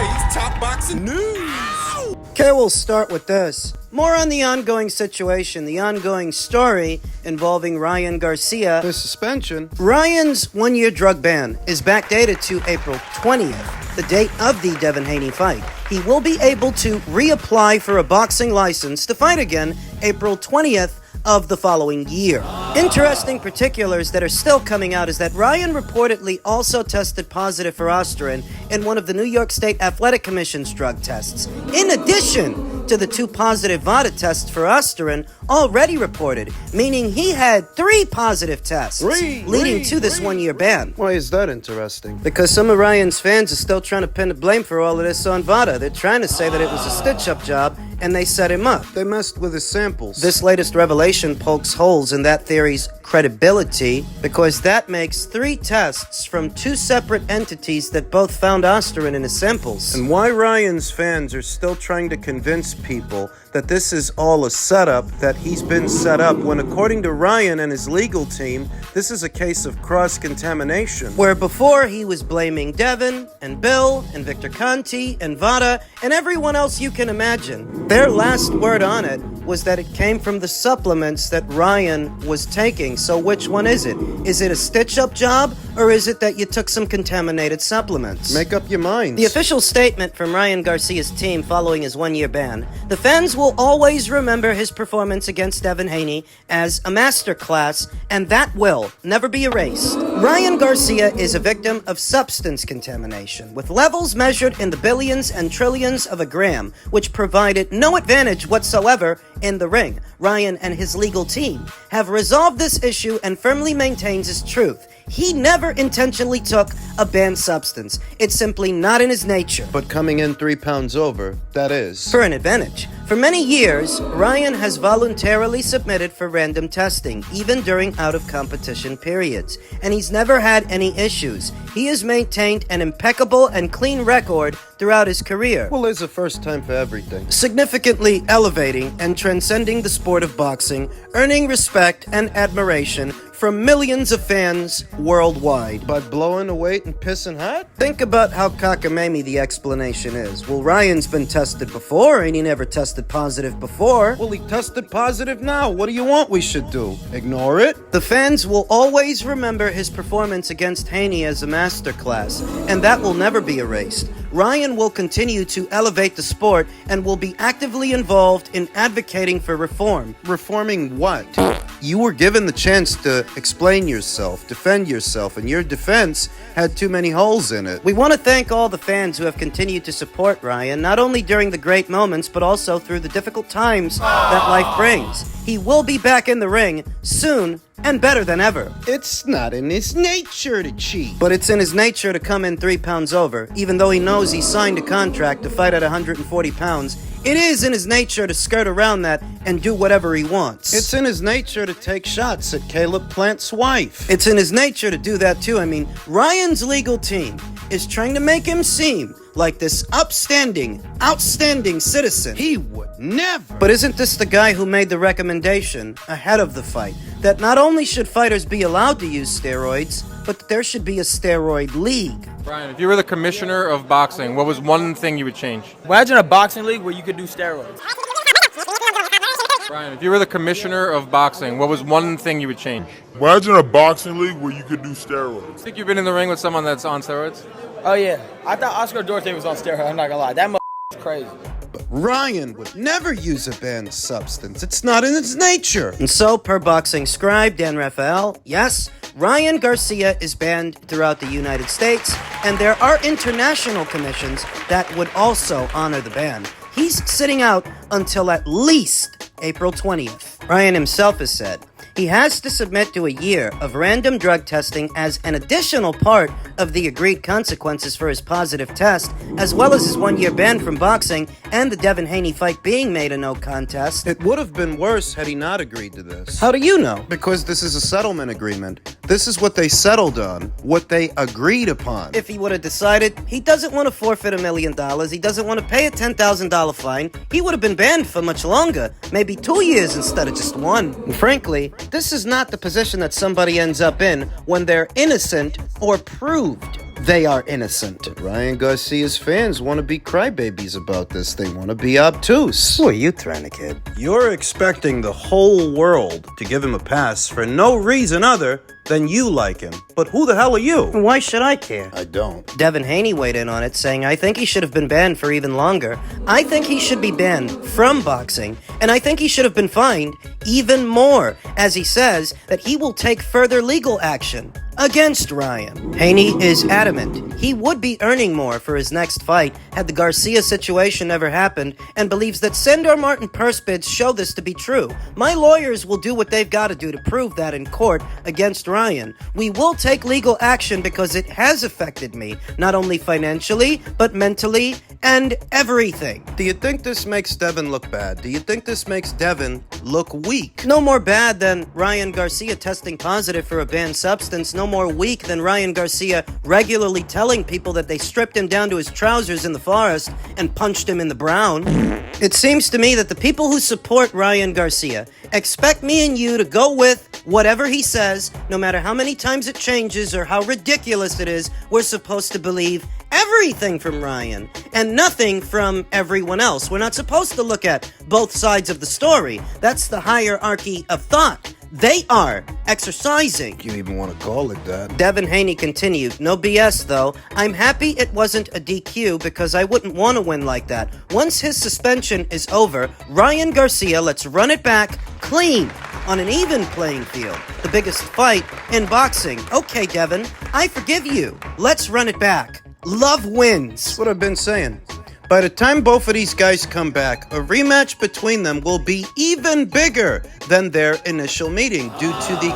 today's top boxing news. Okay, we'll start with this. More on the ongoing situation, the ongoing story involving Ryan Garcia. The suspension. Ryan's one-year drug ban is backdated to April 20th, the date of the Devin Haney fight. He will be able to reapply for a boxing license to fight again April 20th of the following year. Interesting particulars that are still coming out is that Ryan reportedly also tested positive for Osterin in one of the New York State Athletic Commission's drug tests, in addition to the 2 positive VADA tests for Osterin already reported, meaning he had 3 positive tests, leading to this one-year ban. Why is that interesting? Because some of Ryan's fans are still trying to pin the blame for all of this on VADA. They're trying to say that it was a stitch-up job and they set him up. They messed with his samples. This latest revelation pokes holes in that theory's credibility because that makes 3 tests from 2 separate entities that both found Osterin in his samples. And why Ryan's fans are still trying to convince people that this is all a setup, that he's been set up, when according to Ryan and his legal team, this is a case of cross-contamination. Where before he was blaming Devin and Bill and Victor Conti and VADA and everyone else you can imagine. Their last word on it was that it came from the supplements that Ryan was taking. So which one is it? Is it a stitch-up job, or is it that you took some contaminated supplements? Make up your minds. The official statement from Ryan Garcia's team following his one-year ban: the fans will always remember his performance against Devin Haney as a masterclass, and that will never be erased. Ryan Garcia is a victim of substance contamination, with levels measured in the billions and trillions of a gram, which provided no advantage whatsoever in the ring. Ryan and his legal team have resolved this issue and firmly maintains his truth. He never intentionally took a banned substance. It's simply not in his nature. But coming in 3 pounds over, that is. For an advantage. For many years, Ryan has voluntarily submitted for random testing, even during out-of-competition periods. And he's never had any issues. He has maintained an impeccable and clean record throughout his career. Well, there's a first time for everything. Significantly elevating and transcending the sport of boxing, earning respect and admiration from millions of fans worldwide. By blowing a weight and pissing hot? Think about how cockamamie the explanation is. Well, Ryan's been tested before, and he never tested positive before. Well, he tested positive now. What do you want we should do? Ignore it? The fans will always remember his performance against Haney as a masterclass, and that will never be erased. Ryan will continue to elevate the sport and will be actively involved in advocating for reform. Reforming what? You were given the chance to explain yourself, defend yourself, and your defense had too many holes in it. We want to thank all the fans who have continued to support Ryan, not only during the great moments, but also through the difficult times that life brings. He will be back in the ring soon and better than ever. It's not in his nature to cheat. But it's in his nature to come in 3 pounds over, even though he knows he signed a contract to fight at 140 pounds. It is in his nature to skirt around that and do whatever he wants. It's in his nature to take shots at Caleb Plant's wife. It's in his nature to do that too. I mean, Ryan's legal team is trying to make him seem like this outstanding citizen. He would never. But isn't this the guy who made the recommendation ahead of the fight that not only should fighters be allowed to use steroids, but that there should be a steroid league? Brian, if you were the commissioner of boxing, what was one thing you would change? Imagine a boxing league where you could do steroids. Brian, if you were the commissioner of boxing, what was one thing you would change? Imagine a boxing league where you could do steroids. Think you've been in the ring with someone that's on steroids? Oh yeah, I thought Oscar Duarte was on steroids. I'm not gonna lie, that is crazy. But Ryan would never use a banned substance. It's not in its nature. And so, per boxing scribe Dan Rafael, yes, Ryan Garcia is banned throughout the United States, and there are international commissions that would also honor the ban. He's sitting out until at least April 20th. Ryan himself has said he has to submit to a year of random drug testing as an additional part of the agreed consequences for his positive test, as well as his one-year ban from boxing and the Devin Haney fight being made a no contest. It would have been worse had he not agreed to this. How do you know? Because this is a settlement agreement. This is what they settled on, what they agreed upon. If he would have decided he doesn't want to forfeit $1 million, he doesn't want to pay a $10,000 fine, he would have been banned for much longer, maybe 2 years instead of just 1. And frankly, this is not the position that somebody ends up in when they're innocent or proved they are innocent. Ryan Garcia's fans want to be crybabies about this. They want to be obtuse. Who are you trying to kid? You're expecting the whole world to give him a pass for no reason other than you like him. But who the hell are you? Why should I care? I don't. Devin Haney weighed in on it, saying, I think he should have been banned for even longer. I think he should be banned from boxing, and I think he should have been fined even more, as he says that he will take further legal action against Ryan. Haney is adamant he would be earning more for his next fight had the Garcia situation never happened, and believes that Sendar Martin purse bids show this to be true. My lawyers will do what they've got to do to prove that in court against Ryan. We will take legal action because it has affected me, not only financially, but mentally and everything. Do you think this makes Devin look bad? Do you think this makes Devin look weak? No more bad than Ryan Garcia testing positive for a banned substance. No more weak than Ryan Garcia regularly telling people that they stripped him down to his trousers in the forest and punched him in the brown. It seems to me that the people who support Ryan Garcia expect me and you to go with whatever he says, no matter how many times it changes or how ridiculous it is. We're supposed to believe everything from Ryan and nothing from everyone else. We're not supposed to look at both sides of the story. That's the hierarchy of thought they are exercising. You even want to call it that? Devin Haney continued, no BS though. I'm happy it wasn't a DQ because I wouldn't want to win like that. Once his suspension is over, Ryan Garcia, let's run it back clean on an even playing field. The biggest fight in boxing. Okay, Devin, I forgive you. Let's run it back. Love wins. That's what I've been saying. By the time both of these guys come back, a rematch between them will be even bigger than their initial meeting. Due to the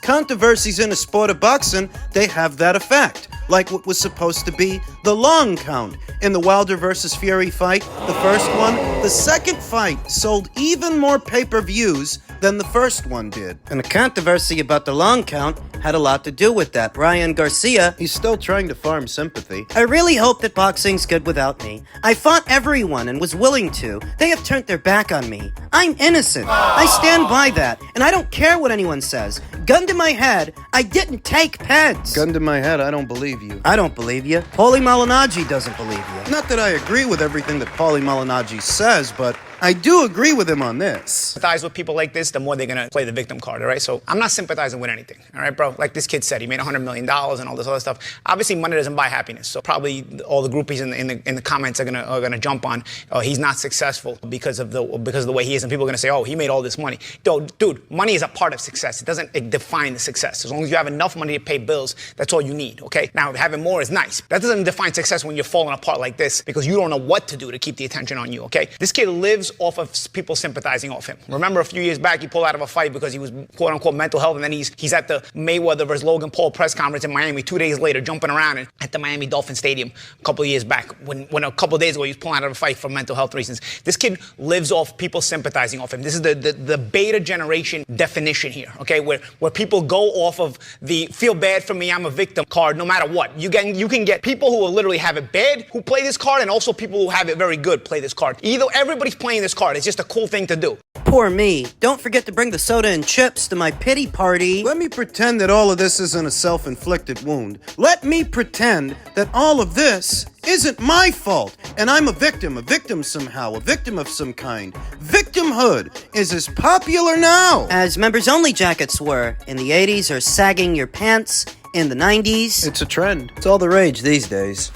controversies in the sport of boxing, they have that effect. Like what was supposed to be the long count in the Wilder versus Fury fight, the first one. The second fight sold even more pay-per-views than the first one did. And the controversy about the long count had a lot to do with that. Ryan Garcia, He's still trying to farm sympathy. I really hope that boxing's good without me. I fought everyone and was willing to. They have turned their back on me. I'm innocent. I stand by that, and I don't care what anyone says. Gun to my head, I didn't take peds. Gun to my head, I don't believe you. I don't believe you. Paulie Malignaggi doesn't believe you. Not that I agree with everything that Paulie Malignaggi says, but I do agree with him on this. Sympathize with people like this, the more they're gonna play the victim card, all right? So I'm not sympathizing with anything, all right, bro? Like this kid said, he made $100 million and all this other stuff. Obviously, money doesn't buy happiness. So probably all the groupies in the comments are gonna jump on, he's not successful because of the way he is, and people are gonna say, oh, he made all this money. Dude, money is a part of success. It doesn't define the success. As long as you have enough money to pay bills, that's all you need, okay? Now, having more is nice. That doesn't define success when you're falling apart like this because you don't know what to do to keep the attention on you, okay? This kid lives off of people sympathizing off him. Remember a few years back, he pulled out of a fight because he was quote unquote mental health, and then he's at the Mayweather versus Logan Paul press conference in Miami 2 days later, jumping around at the Miami Dolphin Stadium a couple of years back when a couple of days ago he was pulling out of a fight for mental health reasons. This kid lives off people sympathizing off him. This is the beta generation definition here, okay, where people go off of the feel bad for me, I'm a victim card no matter what. You can get people who will literally have it bad who play this card, and also people who have it very good play this card. Either everybody's playing this card. It's just a cool thing to do. Poor me. Don't forget to bring the soda and chips to my pity party. Let me pretend that all of this isn't a self-inflicted wound. Let me pretend that all of this isn't my fault, and I'm a victim somehow, a victim of some kind. Victimhood is as popular now as members-only jackets were in the 80s, or sagging your pants in the 90s. It's a trend. It's all the rage these days.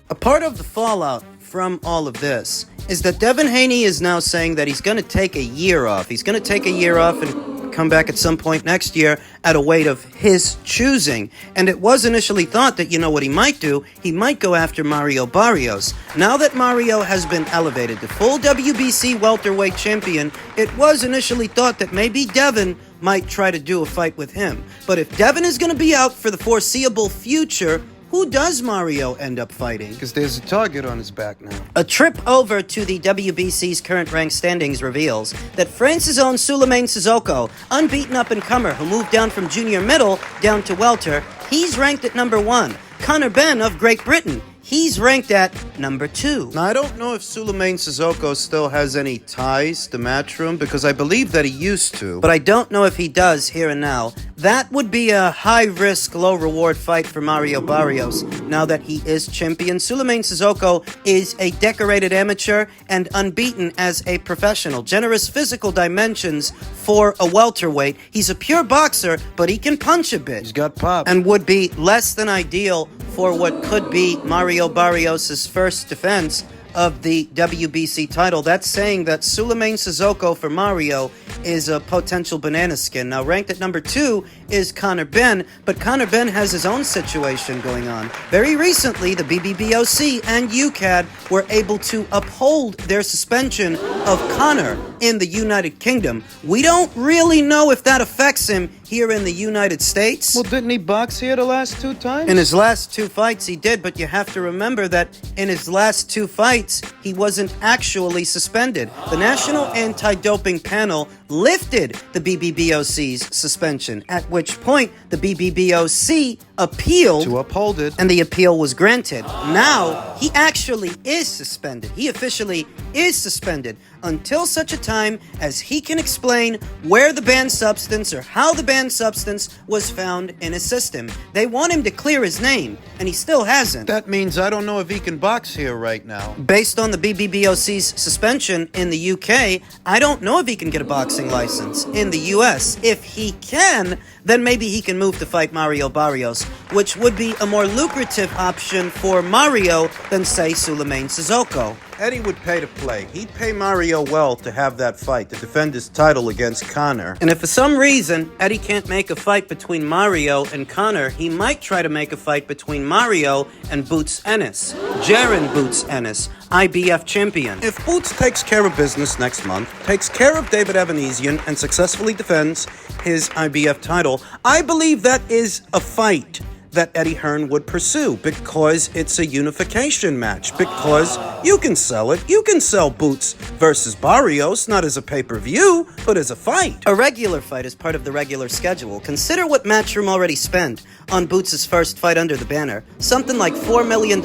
A part of the fallout from all of this is that Devin Haney is now saying that he's going to take a year off. He's going to take a year off and come back at some point next year at a weight of his choosing. And it was initially thought that, you know what he might do? He might go after Mario Barrios. Now that Mario has been elevated to full WBC welterweight champion, it was initially thought that maybe Devin might try to do a fight with him. But if Devin is going to be out for the foreseeable future, who does Mario end up fighting? Because there's a target on his back now. A trip over to the WBC's current rank standings reveals that France's own Souleymane Sissoko, unbeaten up-and-comer who moved down from junior middle down to welter, he's ranked at number 1. Conor Benn of Great Britain, he's ranked at number 2. Now, I don't know if Sulaiman Sissoko still has any ties to Matchroom, because I believe that he used to. But I don't know if he does here and now. That would be a high-risk, low-reward fight for Mario Barrios. Now that he is champion, Sulaiman Sissoko is a decorated amateur and unbeaten as a professional. Generous physical dimensions for a welterweight. He's a pure boxer, but he can punch a bit. He's got pop. And would be less than ideal for what could be Mario Barrios' first defense of the WBC title. That's saying that Sulaiman Sissoko for Mario is a potential banana skin. Now, ranked at number 2 is Conor Benn, but Conor Benn has his own situation going on. Very recently, the BBBOC and UCAD were able to uphold their suspension of Conor in the United Kingdom. We don't really know if that affects him here in the United States. Well, didn't he box here the last 2 times? In his last 2 fights, he did, but you have to remember that in his last 2 fights, he wasn't actually suspended. The National Anti-Doping Panel lifted the BBBOC's suspension, at which point the BBBOC appealed to uphold it. and the appeal was granted. Now, he actually is suspended. He officially is suspended until such a time as he can explain where the banned substance or how the banned substance was found in his system. They want him to clear his name, and he still hasn't. That means I don't know if he can box here right now. Based on the BBBOC's suspension in the UK, I don't know if he can get a boxing license in the US. If he can, then maybe he can move to fight Mario Barrios, which would be a more lucrative option for Mario than, say, Sulaiman Sissoko. Eddie would pay to play. He'd pay Mario well to have that fight, to defend his title against Conor. And if for some reason Eddie can't make a fight between Mario and Conor, he might try to make a fight between Mario and Boots Ennis. Jaron Boots Ennis, IBF champion. If Boots takes care of business next month, takes care of David Evanesian, and successfully defends his IBF title, I believe that is a fight that Eddie Hearn would pursue, because it's a unification match, because you can sell it. You can sell Boots versus Barrios, not as a pay-per-view, but as a fight. A regular fight is part of the regular schedule. Consider what Matchroom already spent on Boots' first fight under the banner. Something like $4 million.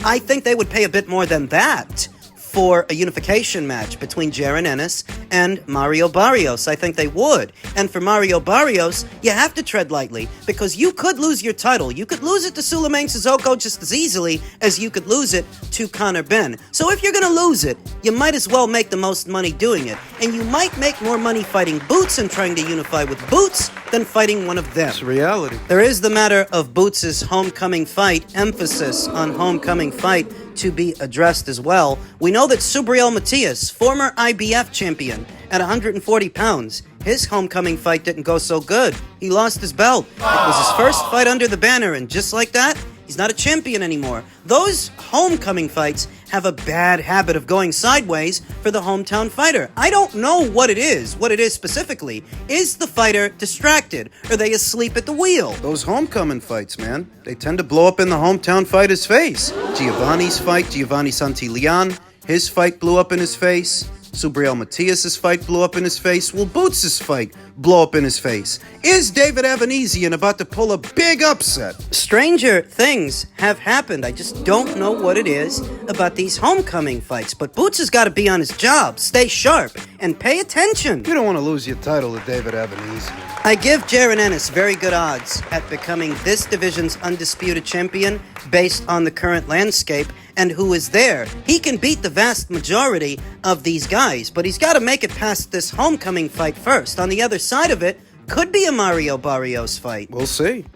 I think they would pay a bit more than that for a unification match between Jaron Ennis and Mario Barrios. I think they would. And for Mario Barrios, you have to tread lightly, because you could lose your title. You could lose it to Sulaiman Sissoko just as easily as you could lose it to Conor Benn. So if you're going to lose it, you might as well make the most money doing it. And you might make more money fighting Boots and trying to unify with Boots than fighting one of them. It's reality. There is the matter of Boots' homecoming fight, emphasis on homecoming fight to be addressed as well. We know that Subriel Matias, former IBF champion at 140 pounds, his homecoming fight didn't go so good. He lost his belt. It was his first fight under the banner, and just like that, he's not a champion anymore. Those homecoming fights have a bad habit of going sideways for the hometown fighter. I don't know what it is specifically. Is the fighter distracted? Are they asleep at the wheel? Those homecoming fights, man, they tend to blow up in the hometown fighter's face. Giovanni's fight, Giovanni Santillan, his fight blew up in his face. Subriel Matias' fight blew up in his face. Will Boots' fight blow up in his face? Is David Evanesian about to pull a big upset? Stranger things have happened. I just don't know what it is about these homecoming fights. But Boots has got to be on his job, stay sharp, and pay attention. You don't want to lose your title to David Evanesian. I give Jaron Ennis very good odds at becoming this division's undisputed champion based on the current landscape and who is there. He can beat the vast majority of these guys, but he's got to make it past this homecoming fight first. On the other side of it, could be a Mario Barrios fight. We'll see.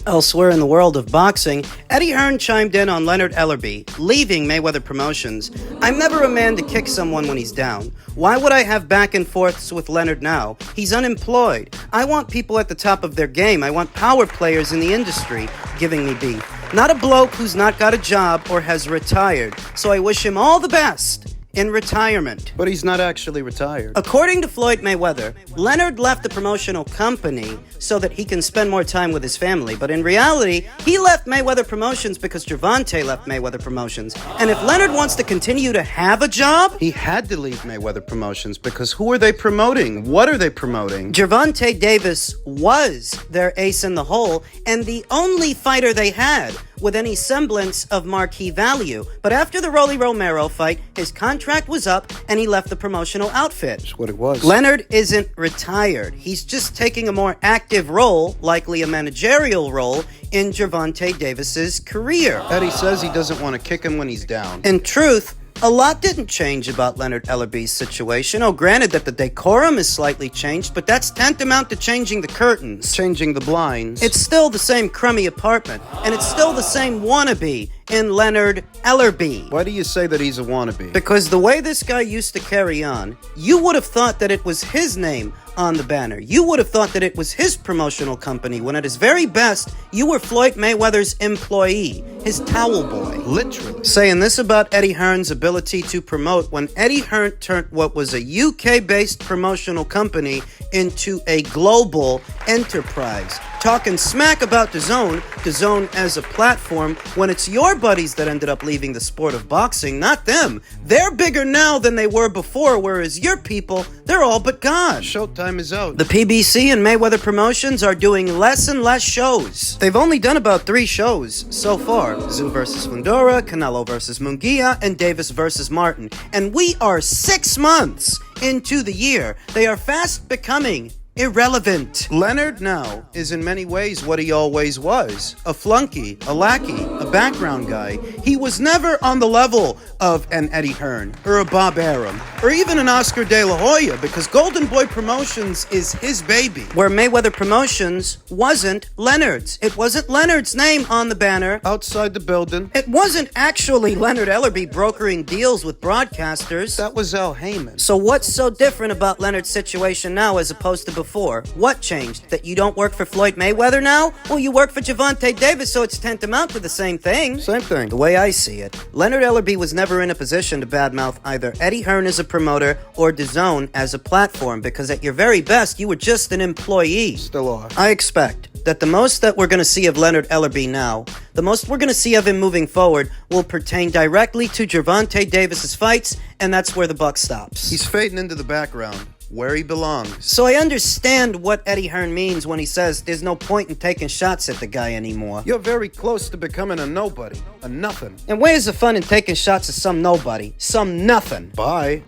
Elsewhere in the world of boxing, Eddie Hearn chimed in on Leonard Ellerbe, leaving Mayweather Promotions. I'm never a man to kick someone when he's down. Why would I have back and forths with Leonard now? He's unemployed. I want people at the top of their game. I want power players in the industry giving me beef. Not a bloke who's not got a job or has retired. So I wish him all the best in retirement. But he's not actually retired. According to Floyd Mayweather, Leonard left the promotional company so that he can spend more time with his family. But in reality, he left Mayweather Promotions because Gervonta left Mayweather Promotions. And if Leonard wants to continue to have a job, He had to leave Mayweather Promotions because who are they promoting? What are they promoting? Gervonta Davis was their ace in the hole, and the only fighter they had with any semblance of marquee value. But after the Rolly Romero fight, his contract was up and he left the promotional outfit. That's what it was. Leonard isn't retired. He's just taking a more active role, likely a managerial role, in Gervonta Davis's career. Eddie says he doesn't want to kick him when he's down. In truth, a lot didn't change about Leonard Ellerbe's situation. Oh, granted that the decorum is slightly changed, but that's tantamount to changing the curtains. Changing the blinds. It's still the same crummy apartment, and it's still the same wannabe in Leonard Ellerbe. Why do you say that he's a wannabe? Because the way this guy used to carry on, you would have thought that it was his name on the banner. You would have thought that it was his promotional company, when at his very best, you were Floyd Mayweather's employee, his towel boy. Literally. Saying this about Eddie Hearn's ability to promote when Eddie Hearn turned what was a UK-based promotional company into a global enterprise. Talking smack about DAZN as a platform, when it's your buddies that ended up leaving the sport of boxing, not them. They're bigger now than they were before, whereas your people, they're all but gone. Showtime is out. The PBC and Mayweather Promotions are doing less and less shows. They've only done about 3 shows so far. Zoo versus Fundora, Canelo versus Munguia, and Davis versus Martin. And we are 6 months into the year. They are fast becoming irrelevant. Leonard now is in many ways what he always was. A flunky, a lackey, a background guy. He was never on the level of an Eddie Hearn, or a Bob Arum, or even an Oscar De La Hoya, because Golden Boy Promotions is his baby. Where Mayweather Promotions wasn't Leonard's. It wasn't Leonard's name on the banner. Outside the building. It wasn't actually Leonard Ellerbe brokering deals with broadcasters. That was Al Heyman. So what's so different about Leonard's situation now as opposed to before? What changed? That you don't work for Floyd Mayweather now? Well, you work for Gervonta Davis, so it's tantamount to the same thing. Same thing. The way I see it, Leonard Ellerbe was never in a position to badmouth either Eddie Hearn as a promoter or DAZN as a platform, because at your very best, you were just an employee. Still are. I expect that the most that we're going to see of Leonard Ellerbe now, the most we're going to see of him moving forward, will pertain directly to Gervonta Davis's fights, and that's where the buck stops. He's fading into the background, where he belongs. So I understand what Eddie Hearn means when he says there's no point in taking shots at the guy anymore. You're very close to becoming a nobody, a nothing. And where's the fun in taking shots at some nobody, some nothing? Bye.